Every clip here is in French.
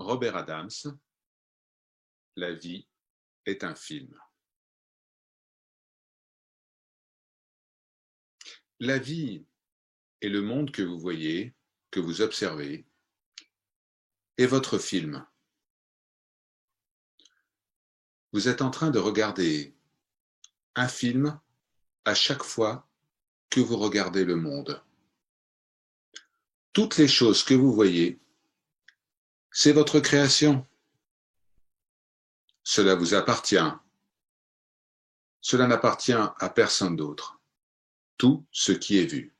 Robert Adams, la vie est un film. La vie et le monde que vous voyez, que vous observez, est votre film. Vous êtes en train de regarder un film à chaque fois que vous regardez le monde. Toutes les choses que vous voyez, c'est votre création. Cela vous appartient. Cela n'appartient à personne d'autre. Tout ce qui est vu.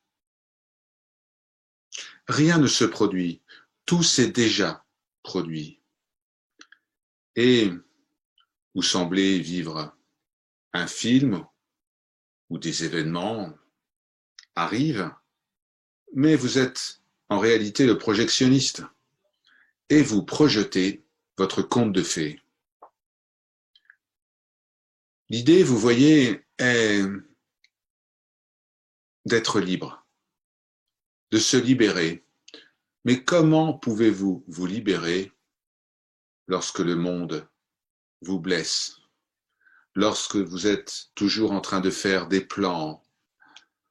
Rien ne se produit. Tout s'est déjà produit. Et vous semblez vivre un film où des événements arrivent, mais vous êtes en réalité le projectionniste et vous projetez votre conte de fées. L'idée, vous voyez, est d'être libre, de se libérer. Mais comment pouvez-vous vous libérer lorsque le monde vous blesse, lorsque vous êtes toujours en train de faire des plans,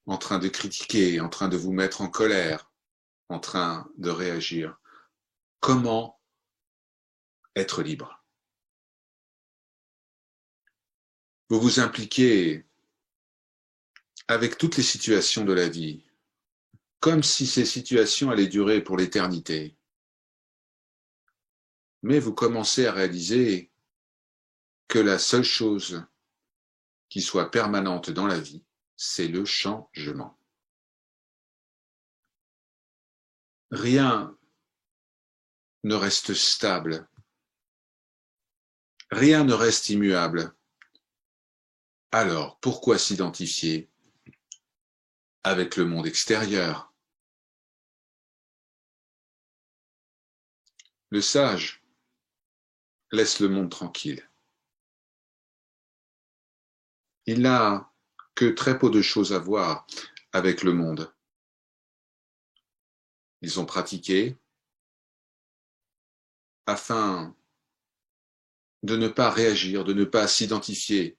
en train de critiquer, en train de vous mettre en colère, en train de réagir? Comment être libre? Vous vous impliquez avec toutes les situations de la vie, comme si ces situations allaient durer pour l'éternité. Mais vous commencez à réaliser que la seule chose qui soit permanente dans la vie, c'est le changement. Rien ne reste stable. Rien ne reste immuable. Alors, pourquoi s'identifier avec le monde extérieur? Le sage laisse le monde tranquille. Il n'a que très peu de choses à voir avec le monde. Ils ont pratiqué afin de ne pas réagir, de ne pas s'identifier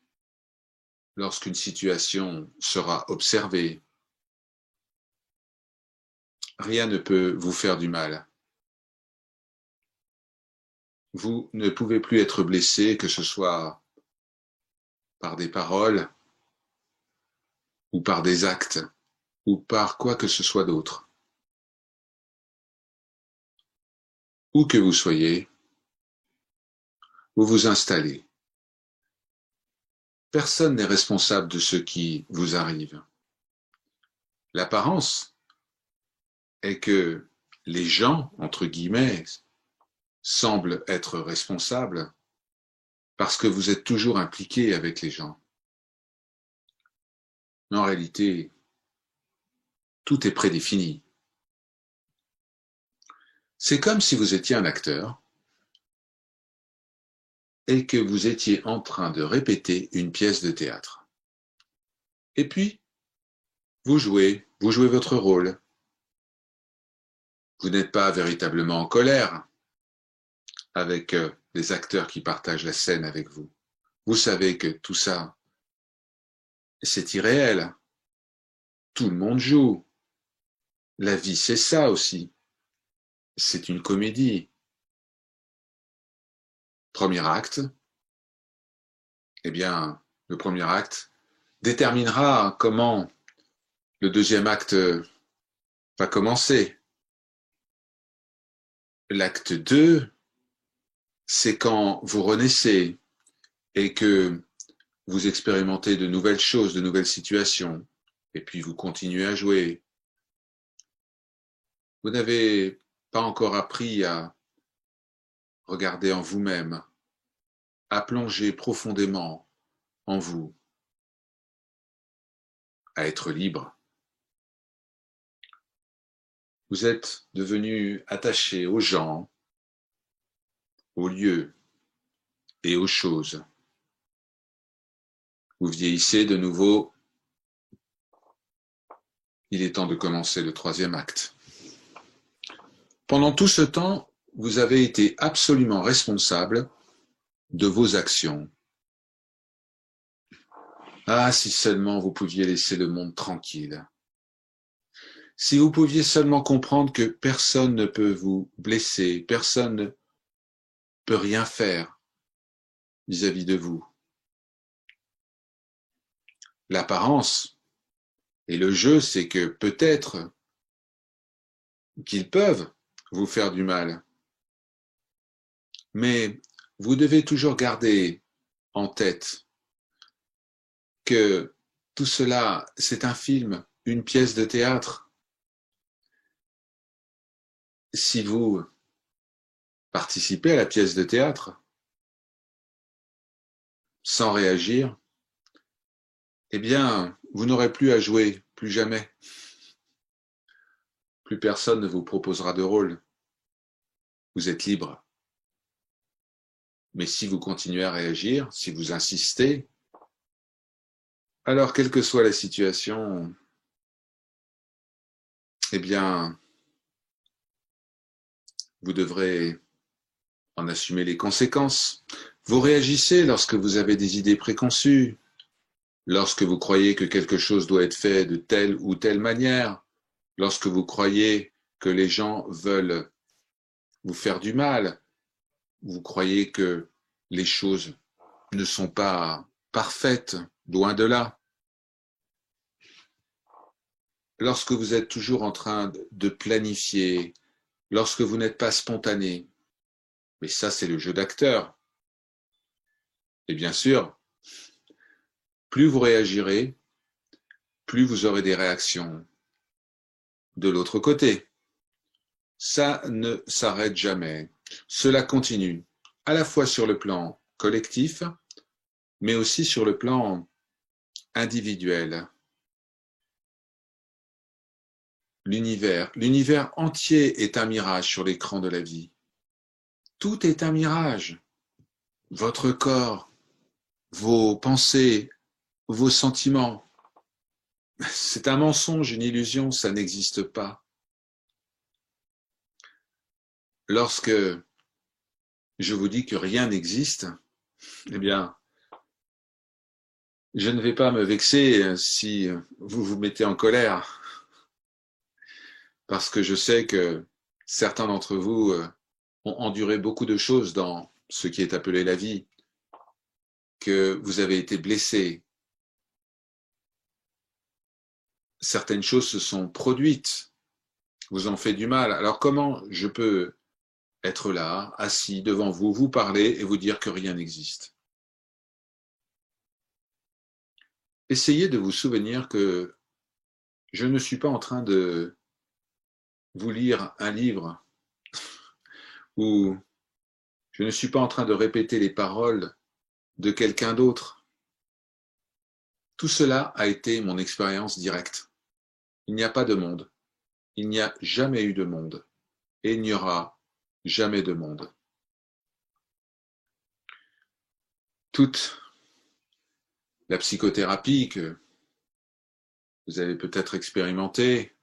lorsqu'une situation sera observée. Rien ne peut vous faire du mal. Vous ne pouvez plus être blessé, que ce soit par des paroles, ou par des actes, ou par quoi que ce soit d'autre. Où que vous soyez, vous vous installez. Personne n'est responsable de ce qui vous arrive. L'apparence est que les gens, entre guillemets, semblent être responsables parce que vous êtes toujours impliqué avec les gens. Mais en réalité, tout est prédéfini. C'est comme si vous étiez un acteur et que vous étiez en train de répéter une pièce de théâtre. Et puis, vous jouez votre rôle. Vous n'êtes pas véritablement en colère avec les acteurs qui partagent la scène avec vous. Vous savez que tout ça, c'est irréel. Tout le monde joue. La vie, c'est ça aussi. C'est une comédie. Premier acte, eh bien, le premier acte déterminera comment le deuxième acte va commencer. L'acte 2, c'est quand vous renaissez et que vous expérimentez de nouvelles choses, de nouvelles situations, et puis vous continuez à jouer. Vous n'avez pas encore appris à regarder en vous-même, à plonger profondément en vous, à être libre. Vous êtes devenu attaché aux gens, aux lieux et aux choses. Vous vieillissez de nouveau. Il est temps de commencer le troisième acte. Pendant tout ce temps, vous avez été absolument responsable de vos actions. Ah, si seulement vous pouviez laisser le monde tranquille. Si vous pouviez seulement comprendre que personne ne peut vous blesser, personne ne peut rien faire vis-à-vis de vous. L'apparence et le jeu, c'est que peut-être qu'ils peuvent vous faire du mal. Mais vous devez toujours garder en tête que tout cela, c'est un film, une pièce de théâtre. Si vous participez à la pièce de théâtre sans réagir, eh bien, vous n'aurez plus à jouer, plus jamais. Plus personne ne vous proposera de rôle. Vous êtes libre. Mais si vous continuez à réagir, si vous insistez, alors quelle que soit la situation, eh bien, vous devrez en assumer les conséquences. Vous réagissez lorsque vous avez des idées préconçues, lorsque vous croyez que quelque chose doit être fait de telle ou telle manière, lorsque vous croyez que les gens veulent vous faire du mal, vous croyez que les choses ne sont pas parfaites, loin de là. Lorsque vous êtes toujours en train de planifier, lorsque vous n'êtes pas spontané, mais ça c'est le jeu d'acteur. Et bien sûr, plus vous réagirez, plus vous aurez des réactions de l'autre côté. Ça ne s'arrête jamais. Cela continue, à la fois sur le plan collectif, mais aussi sur le plan individuel. L'univers entier est un mirage sur l'écran de la vie. Tout est un mirage. Votre corps, vos pensées, vos sentiments. C'est un mensonge, une illusion, ça n'existe pas. Lorsque je vous dis que rien n'existe, eh bien, je ne vais pas me vexer si vous vous mettez en colère, parce que je sais que certains d'entre vous ont enduré beaucoup de choses dans ce qui est appelé la vie, que vous avez été blessés. Certaines choses se sont produites, vous ont fait du mal. Alors comment je peux être là, assis devant vous, vous parler et vous dire que rien n'existe? Essayez de vous souvenir que je ne suis pas en train de vous lire un livre ou je ne suis pas en train de répéter les paroles de quelqu'un d'autre. Tout cela a été mon expérience directe. Il n'y a pas de monde. Il n'y a jamais eu de monde. Et il n'y aura jamais de monde. Toute la psychothérapie que vous avez peut-être expérimentée,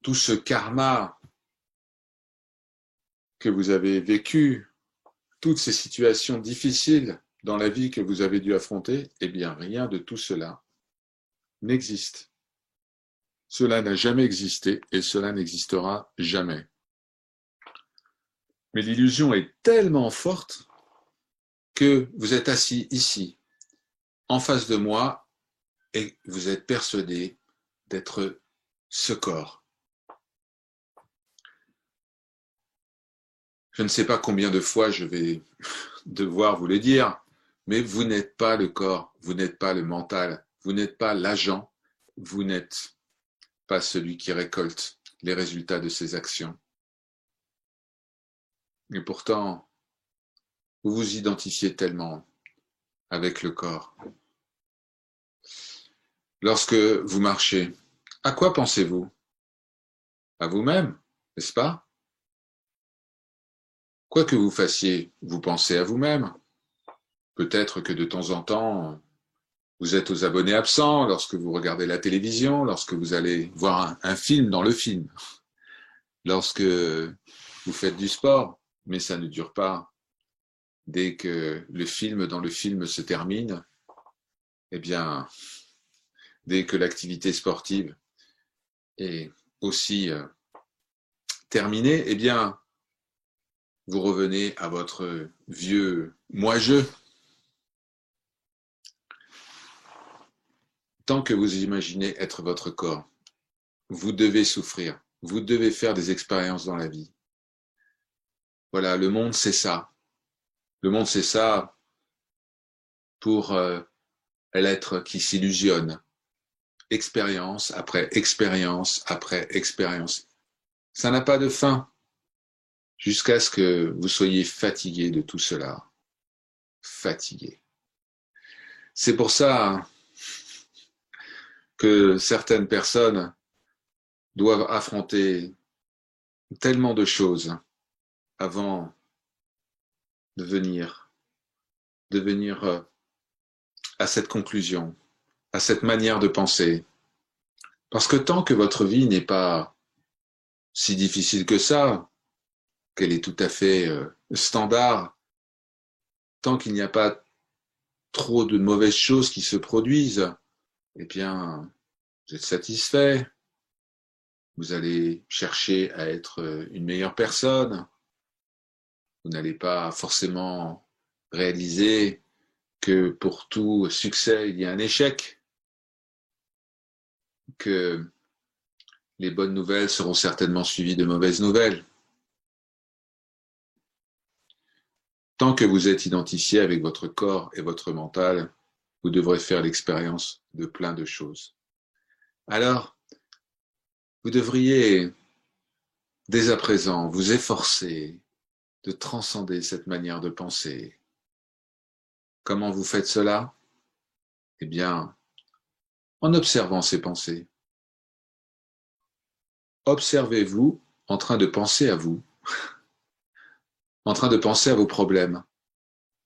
tout ce karma que vous avez vécu, toutes ces situations difficiles dans la vie que vous avez dû affronter, eh bien, rien de tout cela n'existe. Cela n'a jamais existé et cela n'existera jamais. Mais l'illusion est tellement forte que vous êtes assis ici, en face de moi, et vous êtes persuadé d'être ce corps. Je ne sais pas combien de fois je vais devoir vous le dire, mais vous n'êtes pas le corps, vous n'êtes pas le mental, vous n'êtes pas l'agent, vous n'êtes pas celui qui récolte les résultats de ses actions. Et pourtant, vous vous identifiez tellement avec le corps. Lorsque vous marchez, à quoi pensez-vous? À vous-même, n'est-ce pas? Quoi que vous fassiez, vous pensez à vous-même. Peut-être que de temps en temps, vous êtes aux abonnés absents lorsque vous regardez la télévision, lorsque vous allez voir un film dans le film, lorsque vous faites du sport, mais ça ne dure pas. Dès que dans le film se termine, eh bien, dès que l'activité sportive est aussi terminée, eh bien, vous revenez à votre vieux moi-je. Tant que vous imaginez être votre corps, vous devez souffrir, vous devez faire des expériences dans la vie. Voilà, le monde c'est ça. Le monde c'est ça pour l'être qui s'illusionne. Expérience après expérience après expérience. Ça n'a pas de fin jusqu'à ce que vous soyez fatigué de tout cela. Fatigué. C'est pour ça que certaines personnes doivent affronter tellement de choses avant de venir à cette conclusion, à cette manière de penser. Parce que tant que votre vie n'est pas si difficile que ça, qu'elle est tout à fait standard, tant qu'il n'y a pas trop de mauvaises choses qui se produisent, eh bien, vous êtes satisfait, vous allez chercher à être une meilleure personne, vous n'allez pas forcément réaliser que pour tout succès, il y a un échec, que les bonnes nouvelles seront certainement suivies de mauvaises nouvelles. Tant que vous êtes identifié avec votre corps et votre mental, vous devrez faire l'expérience de plein de choses. Alors, vous devriez dès à présent vous efforcer de transcender cette manière de penser. Comment vous faites cela? Eh bien, en observant ces pensées. Observez-vous en train de penser à vous, en train de penser à vos problèmes,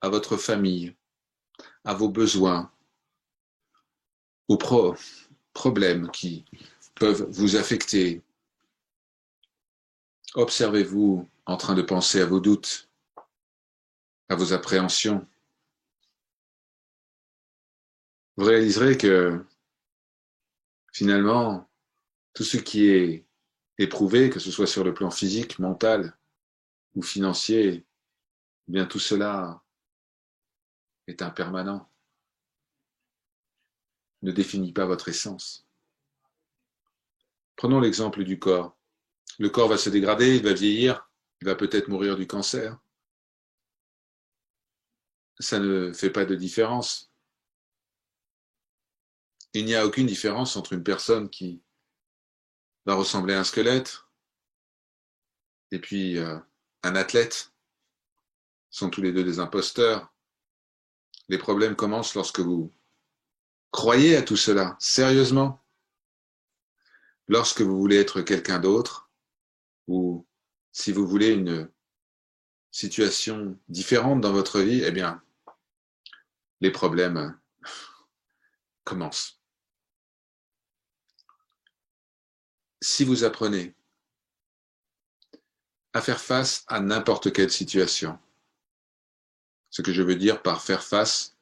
à votre famille, à vos besoins, aux problèmes qui peuvent vous affecter. Observez-vous en train de penser à vos doutes, à vos appréhensions. Vous réaliserez que finalement, tout ce qui est éprouvé, que ce soit sur le plan physique, mental ou financier, eh bien tout cela est impermanent, ne définit pas votre essence. Prenons l'exemple du corps. Le corps va se dégrader, il va vieillir, il va peut-être mourir du cancer. Ça ne fait pas de différence. Il n'y a aucune différence entre une personne qui va ressembler à un squelette et puis un athlète. Ils sont tous les deux des imposteurs. Les problèmes commencent lorsque vous croyez à tout cela, sérieusement. Lorsque vous voulez être quelqu'un d'autre, ou si vous voulez une situation différente dans votre vie, eh bien, les problèmes commencent. Si vous apprenez à faire face à n'importe quelle situation, ce que je veux dire par faire face,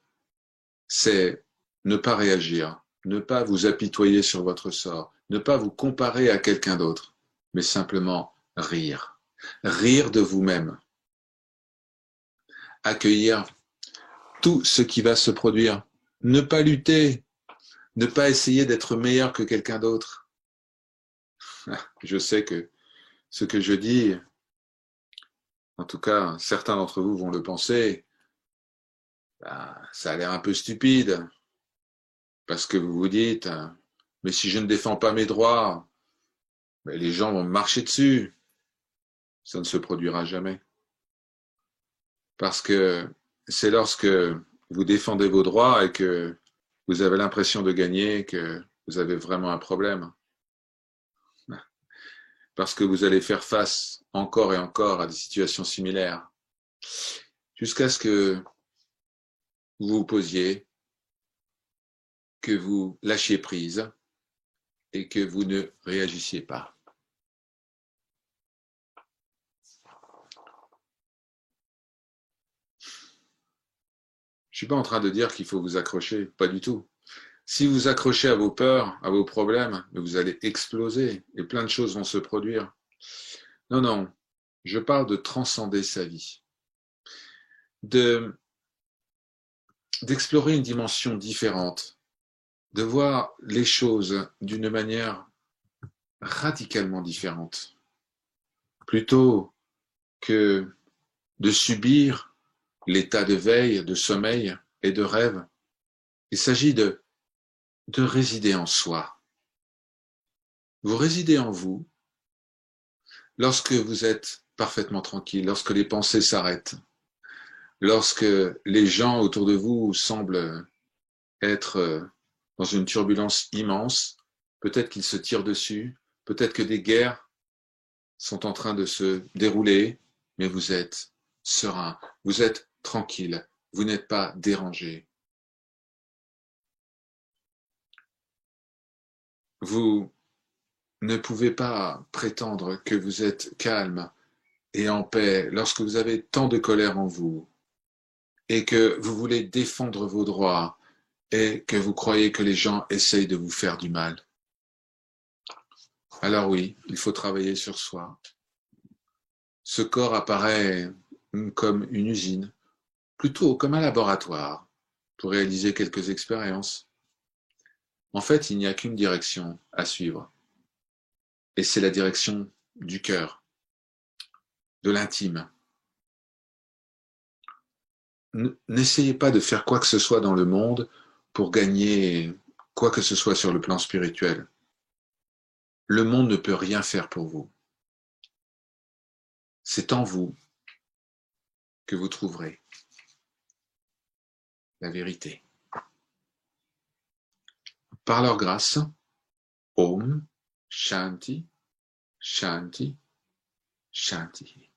c'est ne pas réagir, ne pas vous apitoyer sur votre sort, ne pas vous comparer à quelqu'un d'autre, mais simplement rire. Rire de vous-même. Accueillir tout ce qui va se produire. Ne pas lutter, ne pas essayer d'être meilleur que quelqu'un d'autre. Je sais que ce que je dis, en tout cas, certains d'entre vous vont le penser, ça a l'air un peu stupide, parce que vous vous dites, mais si je ne défends pas mes droits, les gens vont me marcher dessus. Ça ne se produira jamais. Parce que c'est lorsque vous défendez vos droits et que vous avez l'impression de gagner que vous avez vraiment un problème. Parce que vous allez faire face encore et encore à des situations similaires. Jusqu'à ce que vous vous posiez, que vous lâchiez prise et que vous ne réagissiez pas. Je suis pas en train de dire qu'il faut vous accrocher, pas du tout. Si vous vous accrochez à vos peurs, à vos problèmes, vous allez exploser et plein de choses vont se produire. Non, non, je parle de transcender sa vie, de d'explorer une dimension différente, de voir les choses d'une manière radicalement différente, plutôt que de subir l'état de veille, de sommeil et de rêve. Il s'agit de résider en soi. Vous résidez en vous lorsque vous êtes parfaitement tranquille, lorsque les pensées s'arrêtent, lorsque les gens autour de vous semblent être dans une turbulence immense, peut-être qu'ils se tirent dessus, peut-être que des guerres sont en train de se dérouler, mais vous êtes serein, vous êtes tranquille, vous n'êtes pas dérangé. Vous ne pouvez pas prétendre que vous êtes calme et en paix lorsque vous avez tant de colère en vous et que vous voulez défendre vos droits et que vous croyez que les gens essayent de vous faire du mal. Alors oui, il faut travailler sur soi. Ce corps apparaît comme une usine, plutôt comme un laboratoire pour réaliser quelques expériences. En fait, il n'y a qu'une direction à suivre, et c'est la direction du cœur, de l'intime. N'essayez pas de faire quoi que ce soit dans le monde pour gagner quoi que ce soit sur le plan spirituel. Le monde ne peut rien faire pour vous. C'est en vous que vous trouverez la vérité. Par leur grâce, Om Shanti, Shanti, Shanti.